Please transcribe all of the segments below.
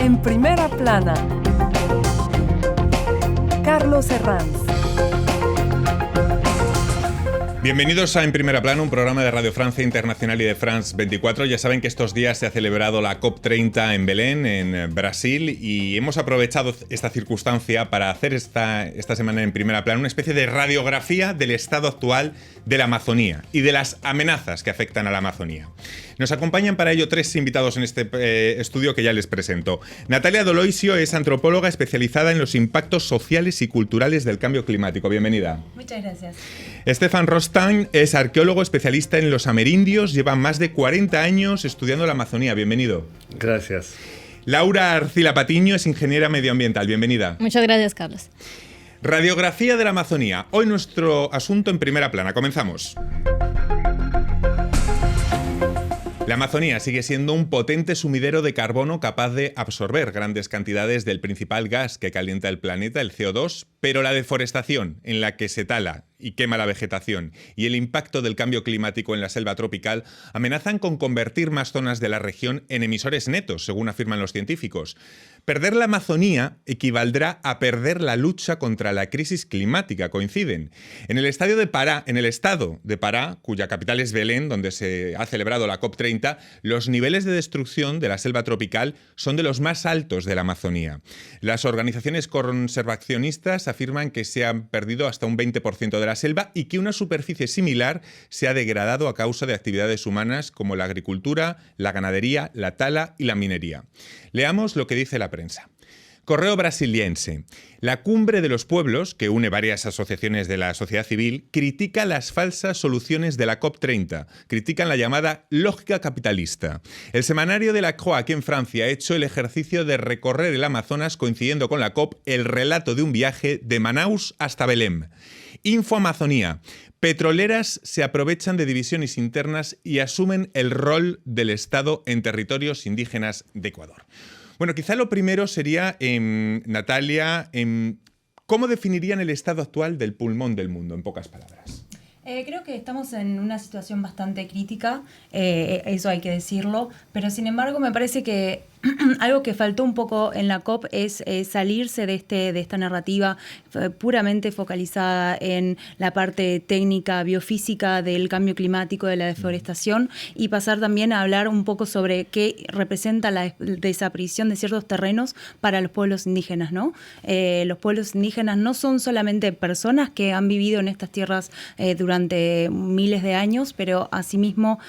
En primera plana, Carlos Herranz. Bienvenidos a En Primera Plana, un programa de Radio Francia Internacional y de France 24. Ya saben que estos días se ha celebrado la COP30 en Belén, en Brasil, y hemos aprovechado esta circunstancia para hacer esta semana en Primera Plana una especie de radiografía del estado actual de la Amazonía y de las amenazas que afectan a la Amazonía. Nos acompañan para ello tres invitados en este estudio que ya les presento. Natalia Doloisio es antropóloga especializada en los impactos sociales y culturales del cambio climático. Bienvenida. Muchas gracias. Stefan Rostan es arqueólogo especialista en los amerindios, lleva más de 40 años estudiando la Amazonía. Bienvenido. Gracias. Laura Arcila Patiño es ingeniera medioambiental. Bienvenida. Muchas gracias, Carlos. Radiografía de la Amazonía. Hoy nuestro asunto en Primera Plana. Comenzamos. La Amazonía sigue siendo un potente sumidero de carbono capaz de absorber grandes cantidades del principal gas que calienta el planeta, el CO2, pero la deforestación en la que se tala y quema la vegetación y el impacto del cambio climático en la selva tropical amenazan con convertir más zonas de la región en emisores netos, según afirman los científicos. Perder la Amazonía equivaldrá a perder la lucha contra la crisis climática, coinciden. En el estado de Pará, cuya capital es Belén, donde se ha celebrado la COP30, los niveles de destrucción de la selva tropical son de los más altos de la Amazonía. Las organizaciones conservacionistas afirman que se han perdido hasta un 20% de la selva y que una superficie similar se ha degradado a causa de actividades humanas como la agricultura, la ganadería, la tala y la minería. Leamos lo que dice la prensa. Correo Brasiliense. La Cumbre de los Pueblos, que une varias asociaciones de la sociedad civil, critica las falsas soluciones de la COP30. Critican la llamada lógica capitalista. El semanario de la Croix, aquí en Francia, ha hecho el ejercicio de recorrer el Amazonas coincidiendo con la COP, el relato de un viaje de Manaus hasta Belém. Info Amazonía. Petroleras se aprovechan de divisiones internas y asumen el rol del Estado en territorios indígenas de Ecuador. Bueno, quizá lo primero sería, Natalia, ¿cómo definirían el estado actual del pulmón del mundo, en pocas palabras? Creo que estamos en una situación bastante crítica, eso hay que decirlo, pero sin embargo me parece que algo que faltó un poco en la COP es salirse de esta narrativa puramente focalizada en la parte técnica, biofísica del cambio climático, de la deforestación, y pasar también a hablar un poco sobre qué representa la desaparición de ciertos terrenos para los pueblos indígenas, ¿no? Los pueblos indígenas no son solamente personas que han vivido en estas tierras durante miles de años, pero asimismo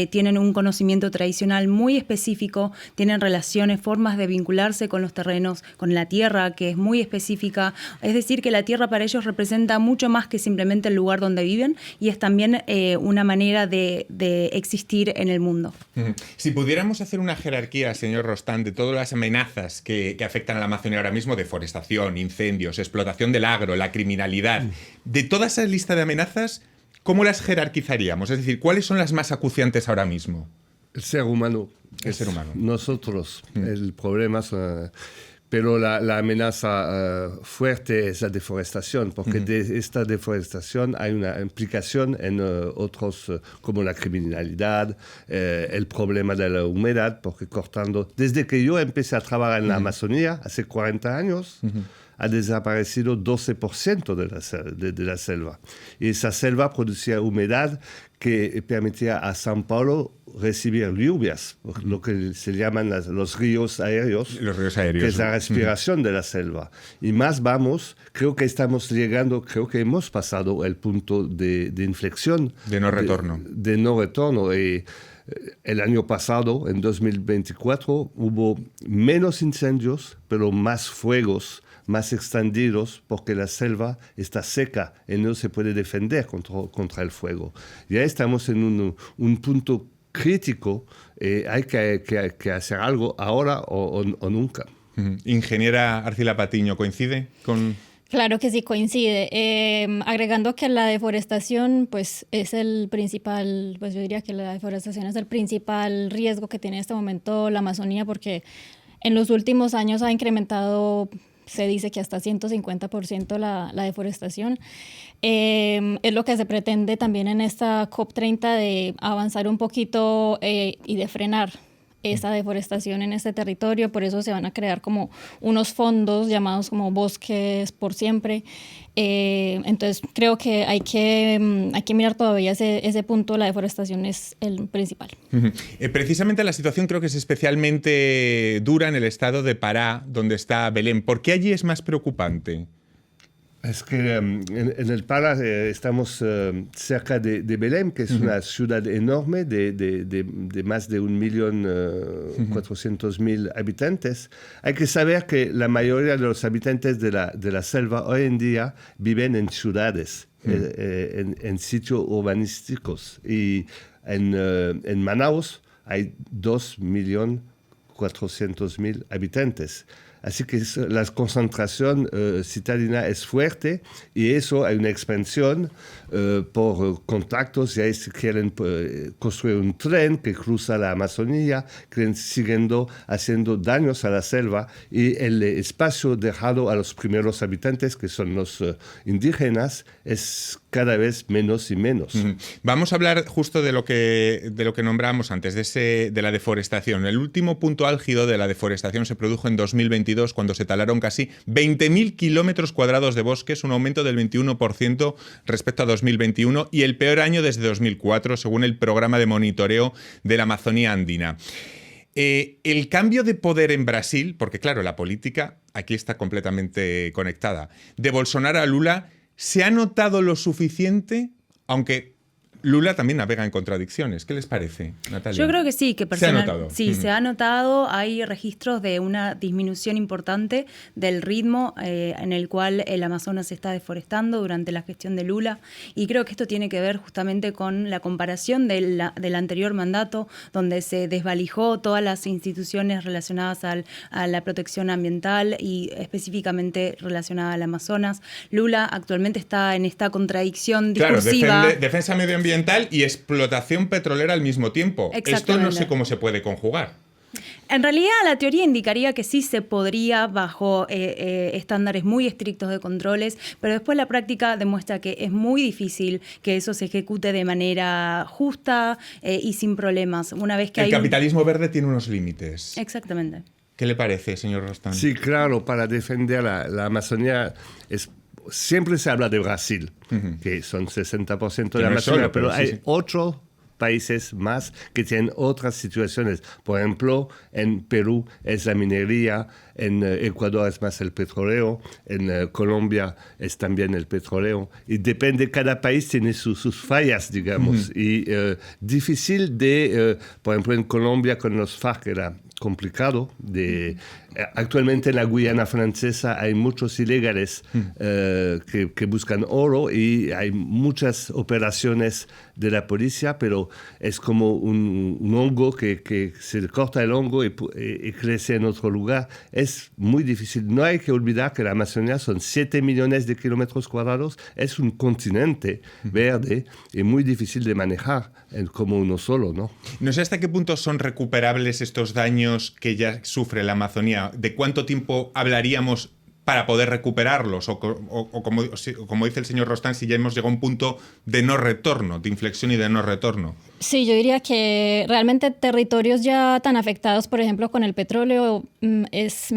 tienen un conocimiento tradicional muy específico, tienen relaciones, formas de vincularse con los terrenos, con la tierra, que es muy específica. Es decir, que la tierra para ellos representa mucho más que simplemente el lugar donde viven y es también una manera de existir en el mundo. Si pudiéramos hacer una jerarquía, señor Rostan, de todas las amenazas que afectan a la Amazonía ahora mismo, deforestación, incendios, explotación del agro, la criminalidad, de toda esa lista de amenazas, ¿cómo las jerarquizaríamos? Es decir, ¿cuáles son las más acuciantes ahora mismo? El ser humano. El ser humano. Nosotros. El problema es... pero la amenaza fuerte es la deforestación, porque de esta deforestación hay una implicación en otros, como la criminalidad, el problema de la humedad, porque cortando... Desde que yo empecé a trabajar en la Amazonía, hace 40 años, ha desaparecido 12% de la selva. Y esa selva producía humedad que permitía a São Paulo recibir lluvias, lo que se llaman los ríos aéreos. Los ríos aéreos. Que es la respiración de la selva. Y más vamos, creo que hemos pasado el punto de inflexión. De no retorno. De no retorno. Y el año pasado, en 2024, hubo menos incendios, pero más fuegos, más extendidos, porque la selva está seca y no se puede defender contra el fuego. Ya estamos en un punto crítico, hay que hacer algo ahora o nunca. Ingeniera Arcila Patiño, ¿coincide con...? Claro que sí coincide. Agregando que la deforestación, pues, es el principal, pues yo diría que la deforestación es el principal riesgo que tiene en este momento la Amazonía, porque en los últimos años ha incrementado, se dice que hasta 150% la deforestación. Es lo que se pretende también en esta COP30 de avanzar un poquito y de frenar esa deforestación en este territorio, por eso se van a crear como unos fondos llamados como bosques por siempre. Entonces creo que hay que mirar todavía ese punto, la deforestación es el principal. Precisamente la situación creo que es especialmente dura en el estado de Pará, donde está Belén. ¿Por qué allí es más preocupante? Es que en el Pará estamos cerca de Belém, que es una ciudad enorme de más de 1.400.000 habitantes. Hay que saber que la mayoría de los habitantes de la selva hoy en día viven en ciudades, en sitios urbanísticos. Y en Manaus hay 2.400.000 habitantes. Así que la concentración citadina es fuerte y eso hay una expansión por contactos. Ya quieren construir un tren que cruza la Amazonía, quieren siguiendo haciendo daños a la selva y el espacio dejado a los primeros habitantes, que son los indígenas, es cada vez menos y menos. Vamos a hablar justo de lo que nombrábamos antes, de la deforestación. El último punto álgido de la deforestación se produjo en 2022, cuando se talaron casi 20.000 kilómetros cuadrados de bosques, un aumento del 21% respecto a 2021 y el peor año desde 2004, según el programa de monitoreo de la Amazonía andina. El cambio de poder en Brasil, porque claro, la política aquí está completamente conectada, de Bolsonaro a Lula, ¿se ha notado lo suficiente? Aunque Lula también navega en contradicciones. ¿Qué les parece, Natalia? Yo creo que sí, que ¿Se ha notado? Sí, se ha notado. Hay registros de una disminución importante del ritmo en el cual el Amazonas se está deforestando durante la gestión de Lula. Y creo que esto tiene que ver justamente con la comparación del anterior mandato, donde se desvalijó todas las instituciones relacionadas a la protección ambiental y específicamente relacionada al Amazonas. Lula actualmente está en esta contradicción discursiva. Claro, defensa medioambiental y explotación petrolera al mismo tiempo. Esto no sé cómo se puede conjugar. En realidad, la teoría indicaría que sí se podría bajo estándares muy estrictos de controles, pero después la práctica demuestra que es muy difícil que eso se ejecute de manera justa y sin problemas. Una vez que el capitalismo verde tiene unos límites. Exactamente. ¿Qué le parece, señor Rostand? Sí, claro, para defender la Amazonía siempre se habla de Brasil, que son 60% de la Amazonía, pero hay otros países más que tienen otras situaciones. Por ejemplo, en Perú es la minería, en Ecuador es más el petróleo, en Colombia es también el petróleo. Y depende, cada país tiene sus fallas, digamos. Y difícil por ejemplo, en Colombia con los FARC era complicado. Actualmente en la Guyana francesa hay muchos ilegales que buscan oro y hay muchas operaciones de la policía, pero es como un hongo que se corta el hongo y crece en otro lugar. Es muy difícil. No hay que olvidar que la Amazonía son 7 millones de kilómetros cuadrados. Es un continente verde y muy difícil de manejar como uno solo, ¿no? No sé hasta qué punto son recuperables estos daños que ya sufre la Amazonía. ¿De cuánto tiempo hablaríamos para poder recuperarlos? O como dice el señor Rostand, si ya hemos llegado a un punto de no retorno, de inflexión y de no retorno. Sí, yo diría que realmente territorios ya tan afectados, por ejemplo, con el petróleo, me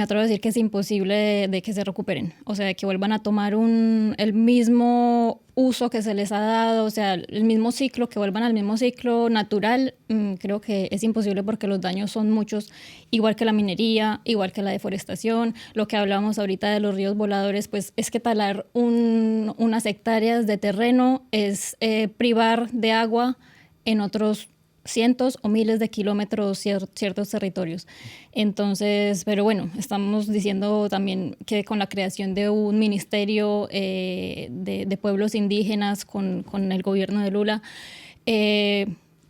atrevo a decir que es imposible de que se recuperen. O sea, que vuelvan a tomar el mismo uso que se les ha dado, o sea, el mismo ciclo, que vuelvan al mismo ciclo natural, creo que es imposible porque los daños son muchos, igual que la minería, igual que la deforestación. Lo que hablábamos ahorita de los ríos voladores, pues es que talar unas hectáreas de terreno es privar de agua en otros cientos o miles de kilómetros ciertos territorios. Entonces, pero bueno, estamos diciendo también que con la creación de un ministerio de pueblos indígenas con el gobierno de Lula,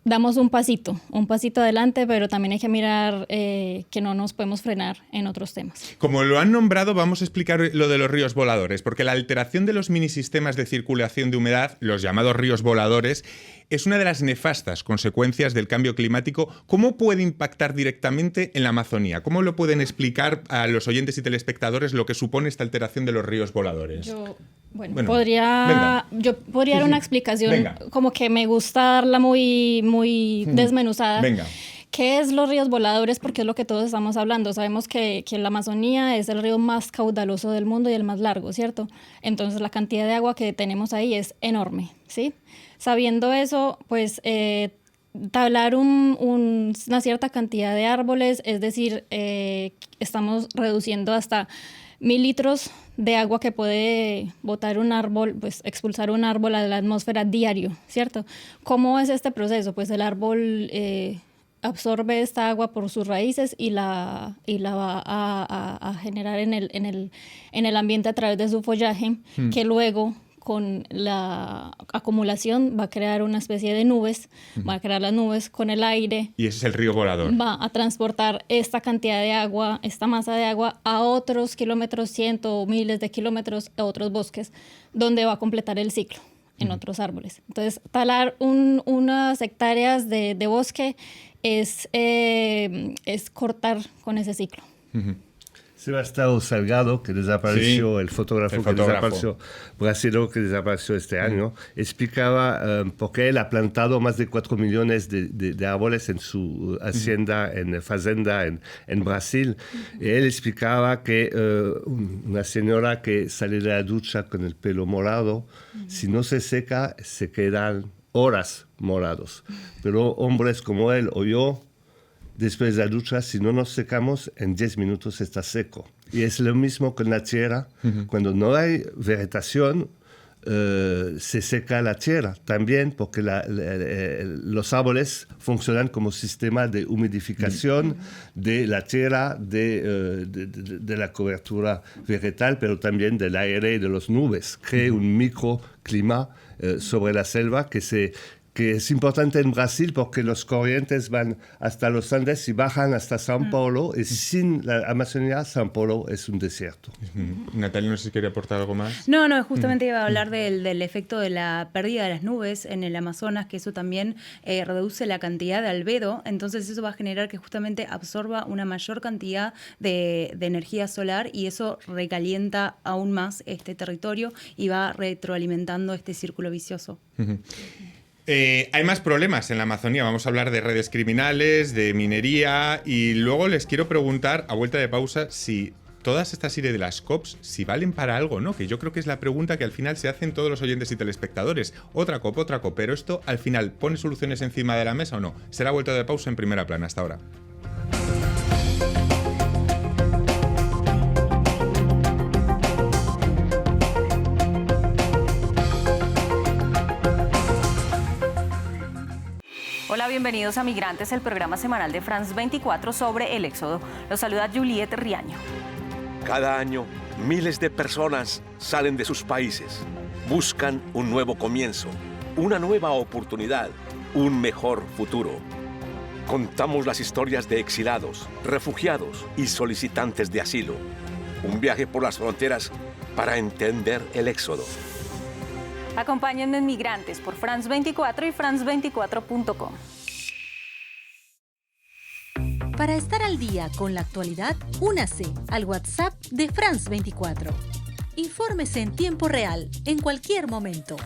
damos un pasito adelante, pero también hay que mirar que no nos podemos frenar en otros temas. Como lo han nombrado, vamos a explicar lo de los ríos voladores, porque la alteración de los minisistemas de circulación de humedad, los llamados ríos voladores, es una de las nefastas consecuencias del cambio climático. ¿Cómo puede impactar directamente en la Amazonía? ¿Cómo lo pueden explicar a los oyentes y telespectadores lo que supone esta alteración de los ríos voladores? Yo podría dar una explicación, como que me gusta darla muy desmenuzada. Venga. ¿Qué es los ríos voladores? Porque es lo que todos estamos hablando. Sabemos que la Amazonía es el río más caudaloso del mundo y el más largo, ¿cierto? Entonces la cantidad de agua que tenemos ahí es enorme, ¿sí? Sabiendo eso, pues tablar una cierta cantidad de árboles, es decir, estamos reduciendo hasta 1000 litros de agua que puede botar un árbol, pues expulsar un árbol a la atmósfera diario, ¿cierto? ¿Cómo es este proceso? Pues el árbol absorbe esta agua por sus raíces y la va a generar en el ambiente a través de su follaje, que luego con la acumulación va a crear una especie de nubes, va a crear las nubes con el aire. Y ese es el río volador. Va a transportar esta cantidad de agua, esta masa de agua a otros kilómetros, cientos o miles de kilómetros, a otros bosques, donde va a completar el ciclo en otros árboles. Entonces, talar unas hectáreas de bosque es cortar con ese ciclo. Sebastião Salgado, que desapareció, Sí, el fotógrafo que desapareció, brasileño que desapareció este año, explicaba por qué él ha plantado más de 4 millones de árboles en su hacienda, en fazenda, en Brasil. Y él explicaba que una señora que sale de la ducha con el pelo morado, si no se seca, se quedan horas morados. Pero hombres como él o yo, después de la ducha, si no nos secamos, en 10 minutos está seco. Y es lo mismo con la tierra. Cuando no hay vegetación, se seca la tierra también, porque los árboles funcionan como sistema de humidificación de la tierra, de la cobertura vegetal, pero también del aire y de las nubes. Crea un microclima sobre la selva que es importante en Brasil porque los corrientes van hasta los Andes y bajan hasta São Paulo, y sin la Amazonía, São Paulo es un desierto. Natalia, no sé si quería aportar algo más. No, justamente iba a hablar del efecto de la pérdida de las nubes en el Amazonas, que eso también reduce la cantidad de albedo, entonces eso va a generar que justamente absorba una mayor cantidad de energía solar y eso recalienta aún más este territorio y va retroalimentando este círculo vicioso. Hay más problemas en la Amazonía. Vamos a hablar de redes criminales, de minería y luego les quiero preguntar, a vuelta de pausa, si todas esta serie de las COPs, si valen para algo, ¿no? Que yo creo que es la pregunta que al final se hacen todos los oyentes y telespectadores. Otra COP, pero esto al final ¿pone soluciones encima de la mesa o no? Será vuelta de pausa en Primera Plana. Hasta ahora. Hola, bienvenidos a Migrantes, el programa semanal de France 24 sobre el éxodo. Los saluda Juliette Riaño. Cada año, miles de personas salen de sus países, buscan un nuevo comienzo, una nueva oportunidad, un mejor futuro. Contamos las historias de exilados, refugiados y solicitantes de asilo. Un viaje por las fronteras para entender el éxodo. Acompáñenme en Migrantes por France 24 y france24.com. Para estar al día con la actualidad, únase al WhatsApp de France 24. Infórmese en tiempo real, en cualquier momento.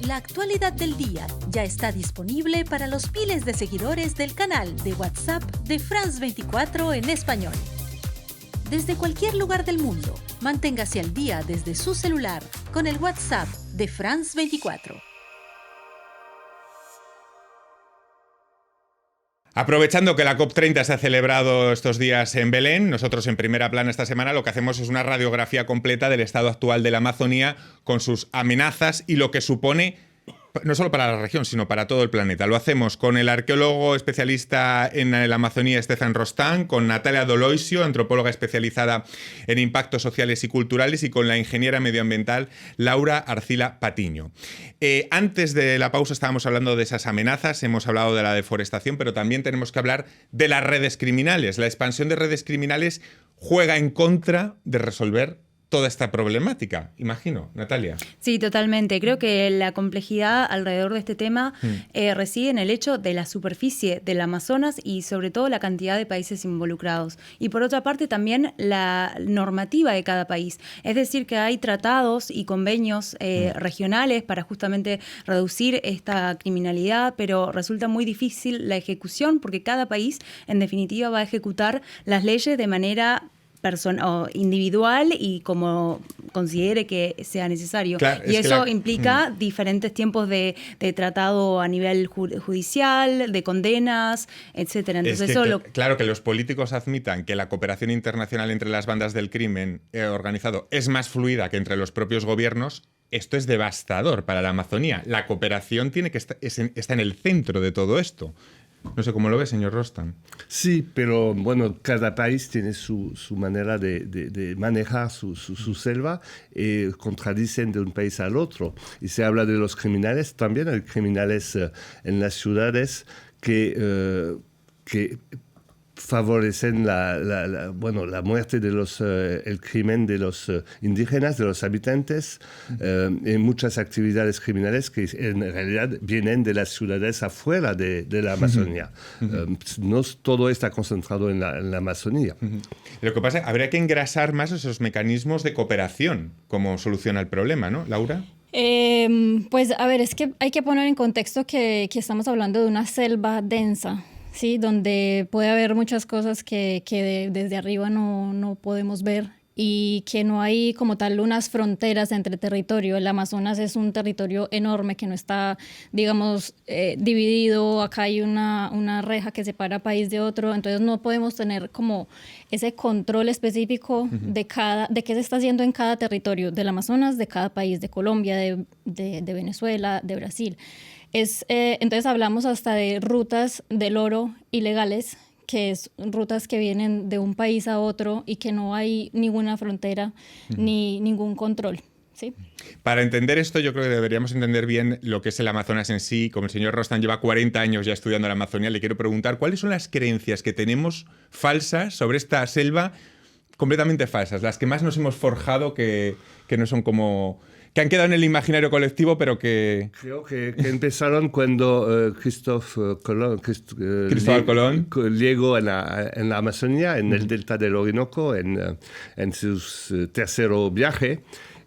La actualidad del día ya está disponible para los miles de seguidores del canal de WhatsApp de France 24 en español. Desde cualquier lugar del mundo, manténgase al día desde su celular con el WhatsApp de France 24. Aprovechando que la COP30 se ha celebrado estos días en Belén, nosotros en Primera Plana esta semana lo que hacemos es una radiografía completa del estado actual de la Amazonía con sus amenazas y lo que supone no solo para la región, sino para todo el planeta. Lo hacemos con el arqueólogo especialista en la Amazonía, Stefan Rostán, con Natalia Doloisio, antropóloga especializada en impactos sociales y culturales, y con la ingeniera medioambiental Laura Arcila Patiño. Antes de la pausa estábamos hablando de esas amenazas, hemos hablado de la deforestación, pero también tenemos que hablar de las redes criminales. La expansión de redes criminales juega en contra de resolver toda esta problemática, imagino, Natalia. Sí, totalmente. Creo que la complejidad alrededor de este tema reside en el hecho de la superficie del Amazonas y sobre todo la cantidad de países involucrados. Y por otra parte también la normativa de cada país. Es decir, que hay tratados y convenios regionales para justamente reducir esta criminalidad, pero resulta muy difícil la ejecución porque cada país en definitiva va a ejecutar las leyes de manera individual y como considere que sea necesario. Claro, y eso implica diferentes tiempos de tratado a nivel judicial, de condenas, etcétera. Entonces, claro, que los políticos admitan que la cooperación internacional entre las bandas del crimen organizado es más fluida que entre los propios gobiernos. Esto es devastador para la Amazonía. La cooperación tiene que está en el centro de todo esto. No sé cómo lo ve, señor Rostam. Sí, pero bueno, cada país tiene su manera de manejar su selva y contradicen de un país al otro. Y se habla de los criminales, también hay criminales en las ciudades que favorecen la muerte de el crimen de los indígenas, de los habitantes, y muchas actividades criminales que en realidad vienen de las ciudades afuera de la Amazonía. No todo está concentrado en la Amazonía. Lo que pasa es que habría que engrasar más esos mecanismos de cooperación como solución al problema, ¿no, Laura? Pues a ver, es que hay que poner en contexto que estamos hablando de una selva densa. Sí, donde puede haber muchas cosas que desde arriba no podemos ver y que no hay como tal unas fronteras entre territorio. El Amazonas es un territorio enorme que no está, digamos, dividido. Acá hay una reja que separa país de otro, entonces no podemos tener como ese control específico de qué se está haciendo en cada territorio del Amazonas, de cada país, de Colombia, de Venezuela, de Brasil. Entonces hablamos hasta de rutas del oro ilegales, que es rutas que vienen de un país a otro y que no hay ninguna frontera ni ningún control. ¿Sí? Para entender esto, yo creo que deberíamos entender bien lo que es el Amazonas en sí. Como el señor Rostam lleva 40 años ya estudiando la Amazonía, le quiero preguntar cuáles son las creencias que tenemos falsas sobre esta selva, completamente falsas, las que más nos hemos forjado que no son como... que han quedado en el imaginario colectivo, pero que... Creo que empezaron cuando Cristóbal Colón llegó en la Amazonía, en el delta del Orinoco, en su tercer viaje,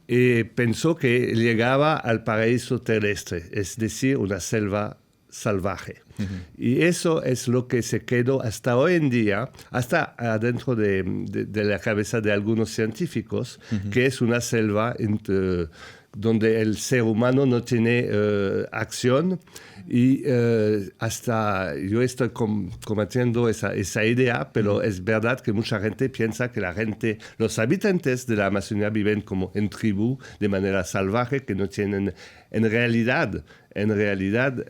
y pensó que llegaba al paraíso terrestre, es decir, una selva salvaje. Y eso es lo que se quedó hasta hoy en día, hasta adentro de la cabeza de algunos científicos, que es una selva donde el ser humano no tiene acción. Y hasta yo estoy combatiendo esa idea, pero es verdad que mucha gente piensa que los habitantes de la Amazonía viven como en tribu, de manera salvaje, que no tienen en realidad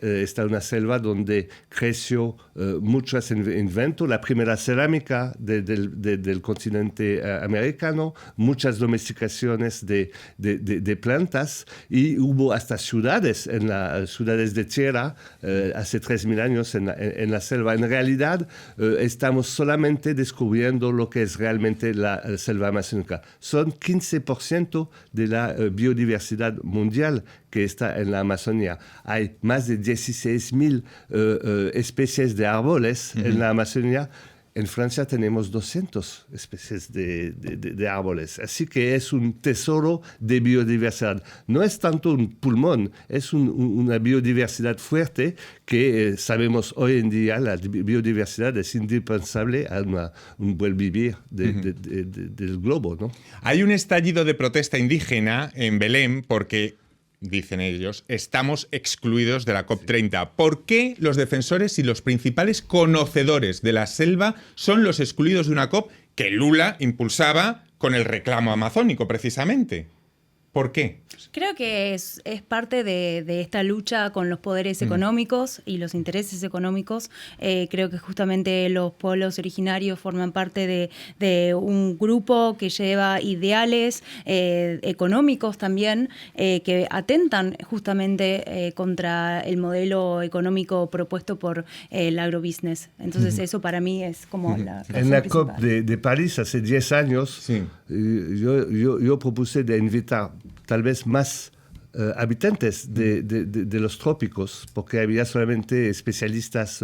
está una selva donde creció muchos inventos, la primera cerámica del continente americano, muchas domesticaciones de plantas y hubo hasta ciudades, ciudades de tierra hace 3.000 años en la selva. En realidad estamos solamente descubriendo lo que es realmente la selva amazónica. Son 15% de la biodiversidad mundial que está en la Amazonía. Hay más de 16.000 especies de árboles en la Amazonía. En Francia tenemos 200 especies de árboles. Así que es un tesoro de biodiversidad. No es tanto un pulmón, es una biodiversidad fuerte que sabemos hoy en día la biodiversidad es indispensable a un buen vivir del globo, ¿no? Hay un estallido de protesta indígena en Belém porque... dicen ellos, estamos excluidos de la COP30. ¿Por qué los defensores y los principales conocedores de la selva son los excluidos de una COP que Lula impulsaba con el reclamo amazónico, precisamente? ¿Por qué? Creo que es parte de esta lucha con los poderes económicos y los intereses económicos. Creo que justamente los pueblos originarios forman parte de un grupo que lleva ideales económicos también, que atentan justamente contra el modelo económico propuesto por el agrobusiness. Entonces eso para mí es como la razón En la principal. COP de París hace 10 años, Sí. yo propuse de invitar tal vez más habitantes de los trópicos, porque había solamente especialistas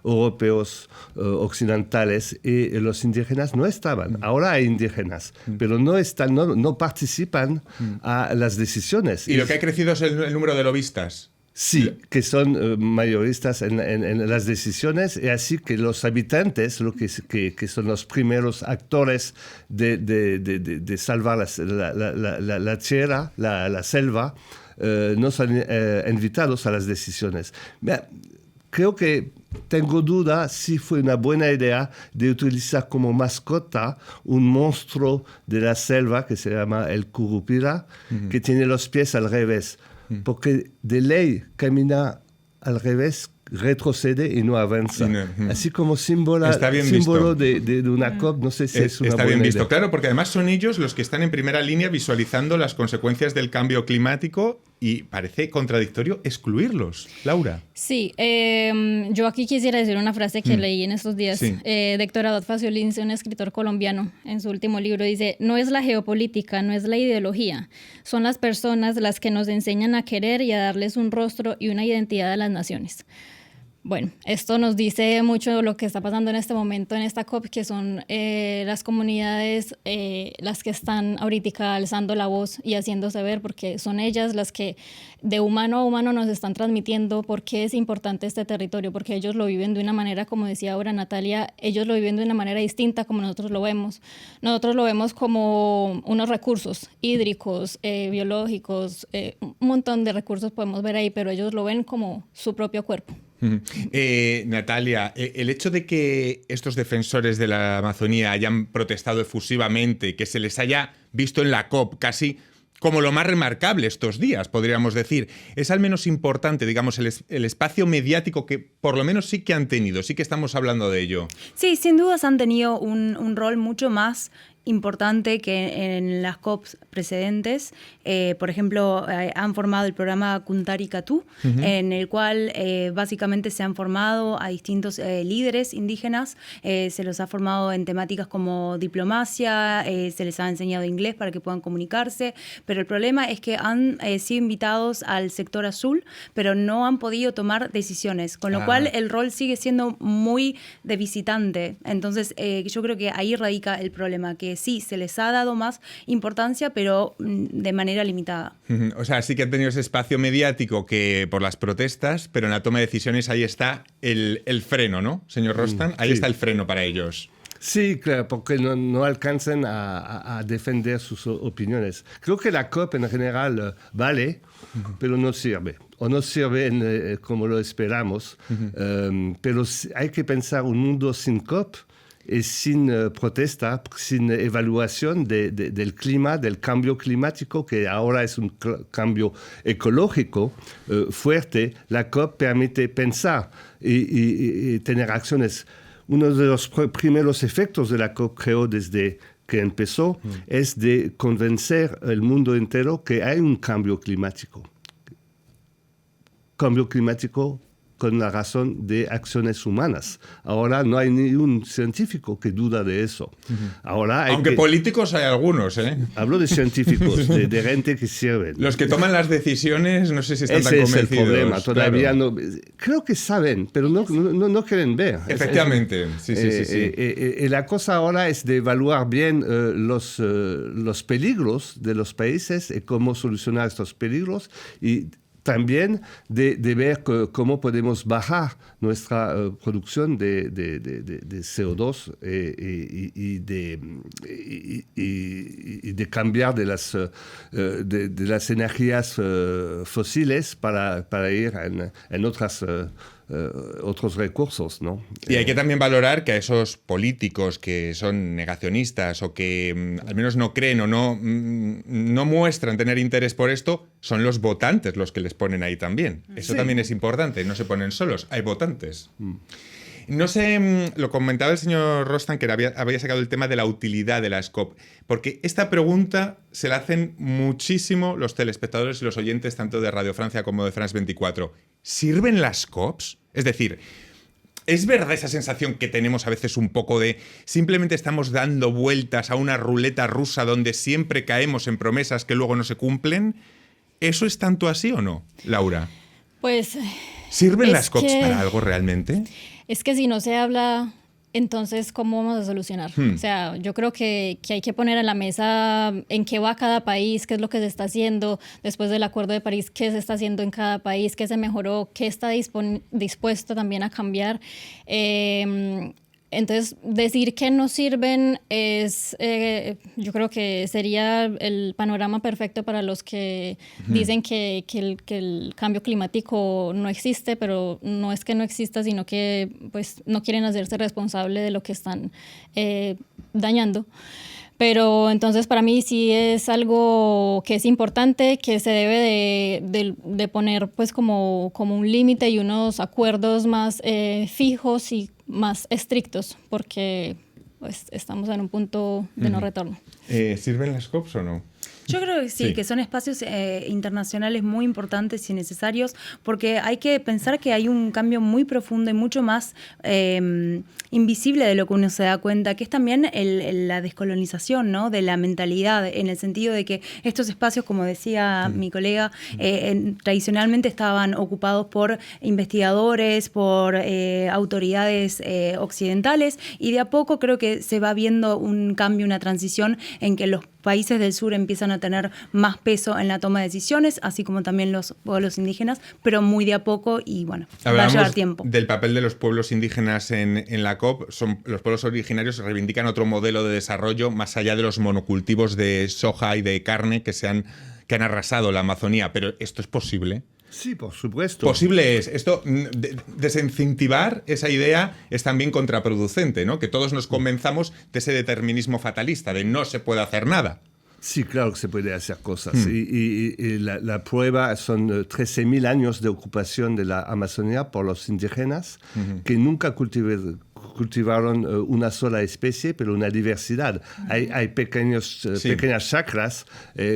europeos, occidentales, y los indígenas no estaban. Ahora hay indígenas, pero no participan a las decisiones. Y lo que ha crecido es el número de lobistas. Sí, que son mayoristas en las decisiones, y así que los habitantes, que son los primeros actores de salvar la tierra, la selva, no son invitados a las decisiones. Creo que tengo duda si fue una buena idea de utilizar como mascota un monstruo de la selva que se llama el curupira, que tiene los pies al revés. Porque de ley camina al revés, retrocede y no avanza. Así como símbolo de una COP, no sé si es una Está buena bien visto, idea. claro, porque además son ellos los que están en primera línea visualizando las consecuencias del cambio climático y parece contradictorio excluirlos. Laura. Sí, yo aquí quisiera decir una frase que leí en estos días. Sí. Héctor Abad Faciolince, un escritor colombiano, en su último libro dice: no es la geopolítica, no es la ideología, son las personas las que nos enseñan a querer y a darles un rostro y una identidad a las naciones. Bueno, esto nos dice mucho de lo que está pasando en este momento en esta COP, que son las comunidades las que están ahorita alzando la voz y haciéndose ver, porque son ellas las que de humano a humano nos están transmitiendo por qué es importante este territorio, porque ellos lo viven de una manera, como decía ahora Natalia, ellos lo viven de una manera distinta como nosotros lo vemos. Nosotros lo vemos como unos recursos hídricos, biológicos, un montón de recursos podemos ver ahí, pero ellos lo ven como su propio cuerpo. Natalia, el hecho de que estos defensores de la Amazonía hayan protestado efusivamente, que se les haya visto en la COP casi como lo más remarcable estos días, podríamos decir, es al menos importante, digamos, el espacio mediático que por lo menos sí que han tenido, sí que estamos hablando de ello. Sí, sin dudas han tenido un rol mucho más importante que en las COPs precedentes. Por ejemplo, han formado el programa Kuntari Katu, en el cual básicamente se han formado a distintos líderes indígenas, se los ha formado en temáticas como diplomacia, se les ha enseñado inglés para que puedan comunicarse, pero el problema es que han sido invitados al sector azul, pero no han podido tomar decisiones, con lo cual el rol sigue siendo muy de visitante. Entonces, yo creo que ahí radica el problema, que sí, se les ha dado más importancia, pero de manera limitada. O sea, sí que han tenido ese espacio mediático que por las protestas, pero en la toma de decisiones ahí está el freno, ¿no, señor Rostan? Ahí está el freno para ellos. Sí, claro, porque no alcanzan a defender sus opiniones. Creo que la COP en general vale, pero no sirve. O no sirve como lo esperamos. Pero hay que pensar un mundo sin COP y sin protesta, sin evaluación del clima, del cambio climático, que ahora es un cambio ecológico fuerte. La COP permite pensar y tener acciones. Uno de los primeros efectos de la COP, creo, desde que empezó, es de convencer al mundo entero que hay un cambio climático. Cambio climático con la razón de acciones humanas. Ahora no hay ni un científico que duda de eso. Ahora aunque políticos hay algunos, ¿eh? Hablo de científicos, de gente que sirve. Los que toman las decisiones no sé si están Ese tan convencidos. Es el problema, todavía claro. no. Creo que saben, pero no quieren ver. Efectivamente, sí. Y la cosa ahora es de evaluar bien los peligros de los países y cómo solucionar estos peligros, y también de ver cómo podemos bajar nuestra producción de CO2 y de cambiar de las energías fósiles para ir en otras otros recursos, ¿no? Y hay que también valorar que a esos políticos que son negacionistas o que al menos no creen o no muestran tener interés por esto, son los votantes los que les ponen ahí también. Eso también es importante, no se ponen solos, hay votantes. No sé, lo comentaba el señor Rostand, que había sacado el tema de la utilidad de las COP, porque esta pregunta se la hacen muchísimo los telespectadores y los oyentes tanto de Radio Francia como de France 24. ¿Sirven las COPs? Es decir, ¿es verdad esa sensación que tenemos a veces un poco de simplemente estamos dando vueltas a una ruleta rusa donde siempre caemos en promesas que luego no se cumplen? ¿Eso es tanto así o no, Laura? Pues... ¿Sirven las COPs para algo realmente? Es que si no se habla, entonces, ¿cómo vamos a solucionar? O sea, yo creo que hay que poner en la mesa en qué va cada país, qué es lo que se está haciendo después del Acuerdo de París, qué se está haciendo en cada país, qué se mejoró, qué está dispuesto también a cambiar. Entonces, decir que no sirven es, yo creo que sería el panorama perfecto para los que dicen que el cambio climático no existe, pero no es que no exista, sino que pues, no quieren hacerse responsable de lo que están dañando. Pero entonces para mí sí es algo que es importante, que se debe de poner pues como un límite y unos acuerdos más fijos y más estrictos, porque pues, estamos en un punto de no retorno. ¿Sirven las COPs o no? Yo creo que sí, que son espacios internacionales muy importantes y necesarios, porque hay que pensar que hay un cambio muy profundo y mucho más invisible de lo que uno se da cuenta, que es también la descolonización, ¿no? De la mentalidad, en el sentido de que estos espacios, como decía mi colega, tradicionalmente estaban ocupados por investigadores, por autoridades occidentales, y de a poco creo que se va viendo un cambio, una transición en que los países del sur empiezan a tener más peso en la toma de decisiones, así como también los pueblos indígenas, pero muy de a poco y bueno, va a llevar tiempo. Del papel de los pueblos indígenas en la COP. Los pueblos originarios reivindican otro modelo de desarrollo más allá de los monocultivos de soja y de carne que han arrasado la Amazonía. Pero ¿esto es posible? Sí, por supuesto. Posible es. Esto, desincentivar esa idea es también contraproducente, ¿no? Que todos nos convenzamos de ese determinismo fatalista, de no se puede hacer nada. Sí, claro que se puede hacer cosas. Y la prueba son 13.000 años de ocupación de la Amazonía por los indígenas que nunca cultivaron una sola especie, pero una diversidad. Hay pequeñas chacras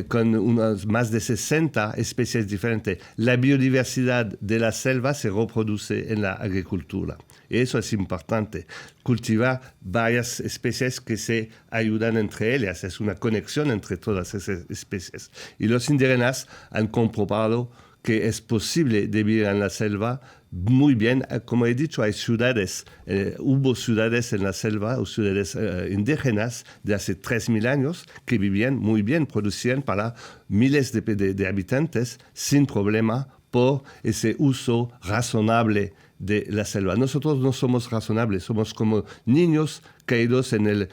con más de 60 especies diferentes. La biodiversidad de la selva se reproduce en la agricultura. Y eso es importante. Cultivar varias especies que se ayudan entre ellas. Es una conexión entre todas esas especies. Y los indígenas han comprobado que es posible vivir en la selva muy bien. Como he dicho, hay ciudades, hubo ciudades en la selva, o ciudades indígenas de hace 3.000 años que vivían muy bien, producían para miles de habitantes sin problema por ese uso razonable de la selva. Nosotros no somos razonables, somos como niños caídos en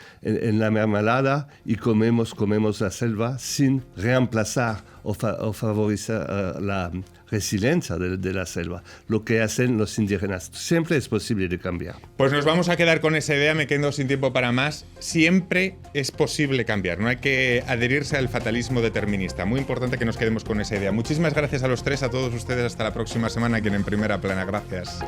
la mermelada y comemos la selva sin reemplazar o favorecer la resiliencia de la selva. Lo que hacen los indígenas. Siempre es posible de cambiar. Pues nos vamos a quedar con esa idea, me quedo sin tiempo para más. Siempre es posible cambiar, no hay que adherirse al fatalismo determinista. Muy importante que nos quedemos con esa idea. Muchísimas gracias a los tres, a todos ustedes. Hasta la próxima semana aquí en Primera Plana. Gracias.